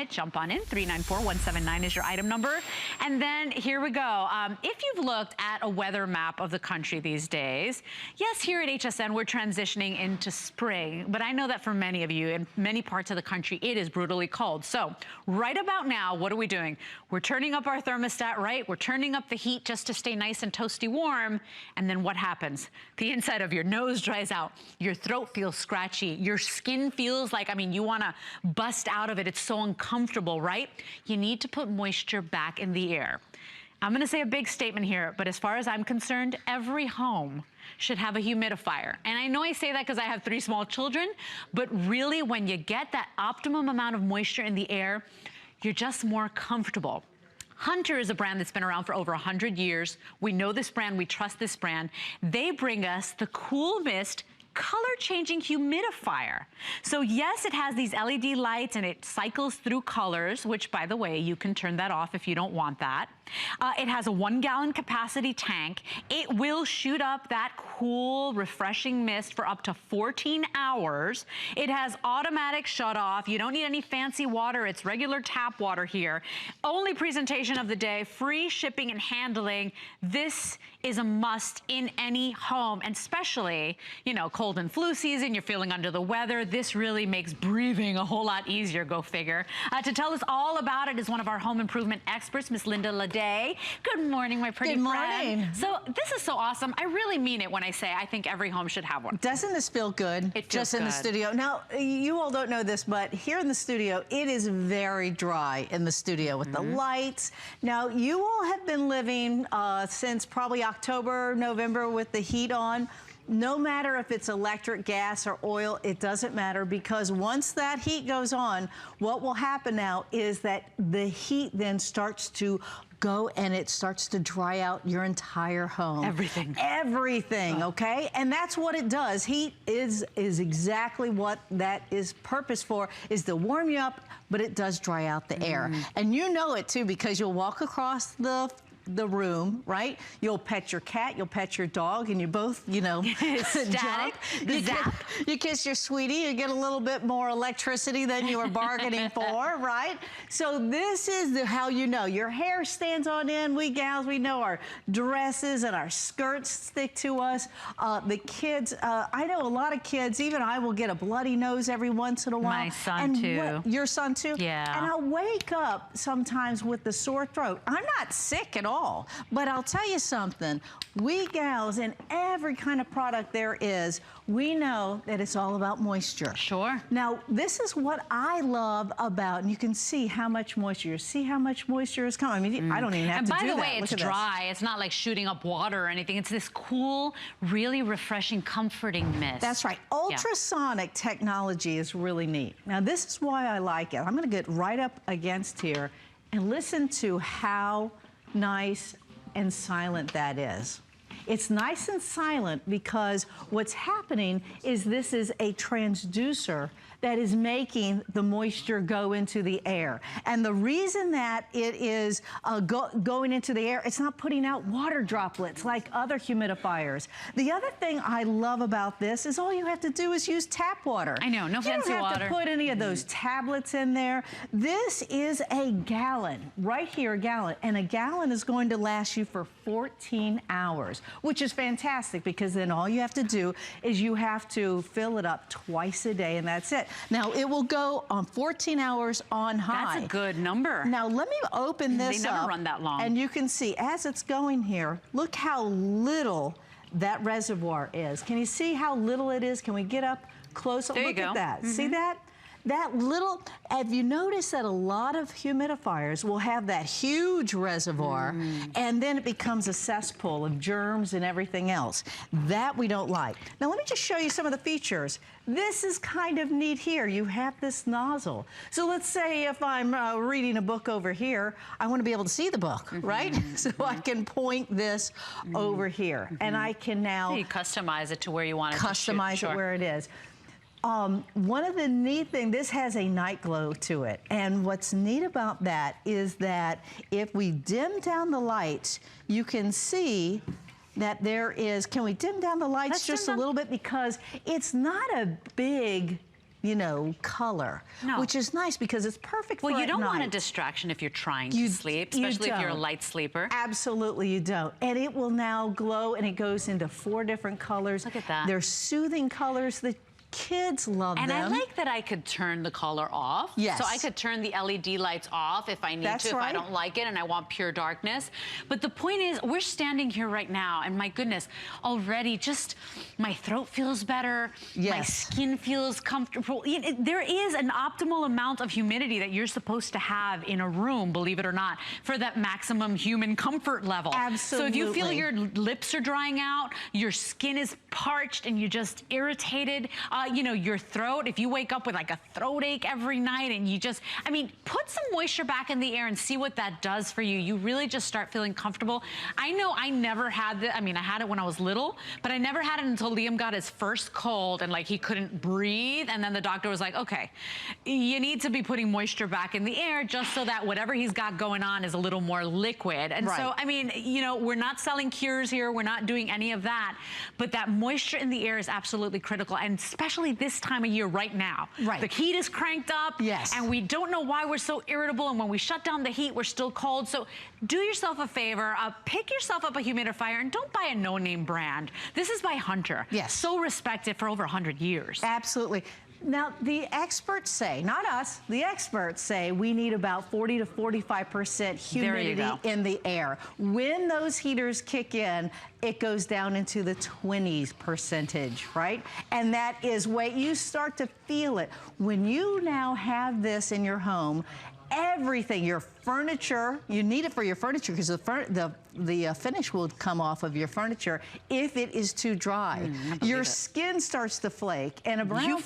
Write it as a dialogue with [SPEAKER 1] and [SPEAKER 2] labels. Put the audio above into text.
[SPEAKER 1] it, jump on in. 394179 is your item number. And then here we go. If you've looked at a weather map of the country these days, yes, here at HSN, we're transitioning into spring, but I know that for many of you in many parts of the country, it is brutally cold. So right about now, what are we doing? We're turning up our thermostat, right? We're turning up the heat just to stay nice and toasty warm. And then what happens? The inside of your nose dries out. Your throat feels scratchy. Your skin feels like, I mean, you want to bust out of it. It's so uncomfortable, right? You need to put moisture back in the air. I'm going to say a big statement here, but as far as I'm concerned, every home should have a humidifier. And I know I say that because I have 3 small children, but really when you get that optimum amount of moisture in the air, you're just more comfortable. Hunter is a brand that's been around for over 100 years. We know this brand, we trust this brand. They bring us the Cool Mist color-changing humidifier. So yes, it has these LED lights and it cycles through colors, which by the way, you can turn that off if you don't want that. It has a 1-gallon capacity tank. It will shoot up that cool, refreshing mist for up to 14 hours. It has automatic shut off. You don't need any fancy water. It's regular tap water here. Only presentation of the day, free shipping and handling. This is a must in any home, and especially, you know, cold and flu season, you're feeling under the weather. This really makes breathing a whole lot easier, go figure. To tell us all about it is one of our home improvement experts, Miss Linda Lede. Good morning, my pretty friend. Good morning. So this is so awesome. I really mean it when I say I think every home should have one.
[SPEAKER 2] Doesn't this feel good?
[SPEAKER 1] It feels
[SPEAKER 2] just in the studio. Now, you all don't know this, but here in the studio, it is very dry in the studio with the lights. Now, you all have been living since probably October, November with the heat on. No matter if it's electric, gas, or oil, it doesn't matter, because once that heat goes on, what will happen now is that the heat then starts to go and it starts to dry out your entire home.
[SPEAKER 1] Everything.
[SPEAKER 2] Everything, okay? And that's what it does. Heat is exactly what that is purpose for, is to warm you up, but it does dry out the air. And you know it too, because you'll walk across the room, right? You'll pet your cat, you'll pet your dog, and you both, you know,
[SPEAKER 1] static,
[SPEAKER 2] you kiss your sweetie, you get a little bit more electricity than you were bargaining for, right? So this is how you know. Your hair stands on end. We gals, we know our dresses and our skirts stick to us. The kids, I know a lot of kids, even I will get a bloody nose every once in a while.
[SPEAKER 1] My son too.
[SPEAKER 2] Your son too?
[SPEAKER 1] Yeah.
[SPEAKER 2] And I'll wake up sometimes with the sore throat. I'm not sick at all. But I'll tell you something, we gals in every kind of product there is, we know that it's all about moisture.
[SPEAKER 1] Sure.
[SPEAKER 2] Now, this is what I love about, and you can see how much moisture, see how much moisture is coming. I mean, I don't even have to do that.
[SPEAKER 1] And by the way, it's dry. It's not like shooting up water or anything. It's this cool, really refreshing, comforting mist.
[SPEAKER 2] That's right. Ultrasonic technology is really neat. Now, this is why I like it. I'm gonna get right up against here and listen to how nice and silent that is. It's nice and silent because what's happening is this is a transducer that is making the moisture go into the air. And the reason that it is going into the air, it's not putting out water droplets like other humidifiers. The other thing I love about this is all you have to do is use tap water.
[SPEAKER 1] I know, no fancy water.
[SPEAKER 2] You don't have to put any of those tablets in there. This is a gallon, right here, a gallon. And a gallon is going to last you for 14 hours, which is fantastic, because then all you have to do is you have to fill it up twice a day, and that's it. Now, it will go on 14 hours on high.
[SPEAKER 1] That's a good number.
[SPEAKER 2] Now, let me open this up.
[SPEAKER 1] They never run that long.
[SPEAKER 2] And you can see, as it's going here, look how little that reservoir is. Can you see how little it is? Can we get up close?
[SPEAKER 1] There you go.
[SPEAKER 2] Look at that. See that? That little, have you noticed that a lot of humidifiers will have that huge reservoir and then it becomes a cesspool of germs and everything else? That we don't like. Now let me just show you some of the features. This is kind of neat here. You have this nozzle. So let's say if I'm reading a book over here, I want to be able to see the book, right? So I can point this over here and I can now...
[SPEAKER 1] You customize it to where you want it to shoot.
[SPEAKER 2] Customize it where it is. One of the neat things, this has a night glow to it. And what's neat about that is that if we dim down the lights, you can see that there is, can we dim down the lights just a little bit? Because it's not a big you know, color, which is nice because it's perfect for
[SPEAKER 1] Well, you don't want a
[SPEAKER 2] night.
[SPEAKER 1] distraction if you're trying to sleep, especially if you're a light sleeper.
[SPEAKER 2] Absolutely, you don't. And it will now glow, and it goes into 4 different colors.
[SPEAKER 1] Look at that.
[SPEAKER 2] They're soothing colors. The kids love them.
[SPEAKER 1] And I like that I could turn the color off.
[SPEAKER 2] Yes.
[SPEAKER 1] So I could turn the LED lights off if I need to, if I don't like it and I want pure darkness. But the point is, we're standing here right now, and my goodness, already just my throat feels better.
[SPEAKER 2] Yes.
[SPEAKER 1] My skin feels comfortable. There is an optimal amount of humidity that you're supposed to have in a room, believe it or not, for that maximum human comfort level.
[SPEAKER 2] Absolutely.
[SPEAKER 1] So if you feel your lips are drying out, your skin is parched and you're just irritated, you know, your throat, if you wake up with like a throat ache every night and you just, I mean, put some moisture back in the air and see what that does for you. You really just start feeling comfortable. I know I never had I mean, I had it when I was little, but I never had it until Liam got his first cold and like he couldn't breathe. And then the doctor was like, okay, you need to be putting moisture back in the air just so that whatever he's got going on is a little more liquid. And so, I mean, you know, we're not selling cures here. We're not doing any of that, but that moisture in the air is absolutely critical. And especially this time of year right now. Right. The heat is cranked up.
[SPEAKER 2] Yes.
[SPEAKER 1] And we don't know why we're so irritable. And when we shut down the heat, we're still cold. So do yourself a favor. Pick yourself up a humidifier and don't buy a no-name brand. This is by Hunter.
[SPEAKER 2] Yes.
[SPEAKER 1] So respected for over 100 years.
[SPEAKER 2] Absolutely. Now, the experts say, not us, the experts say we need about 40 to 45% humidity in the air. When those heaters kick in, it goes down into the 20s%, right? And that is where you start to feel it. When you now have this in your home, everything, your furniture, you need it for your furniture because the finish will come off of your furniture if it is too dry. Your skin starts to flake, and a brown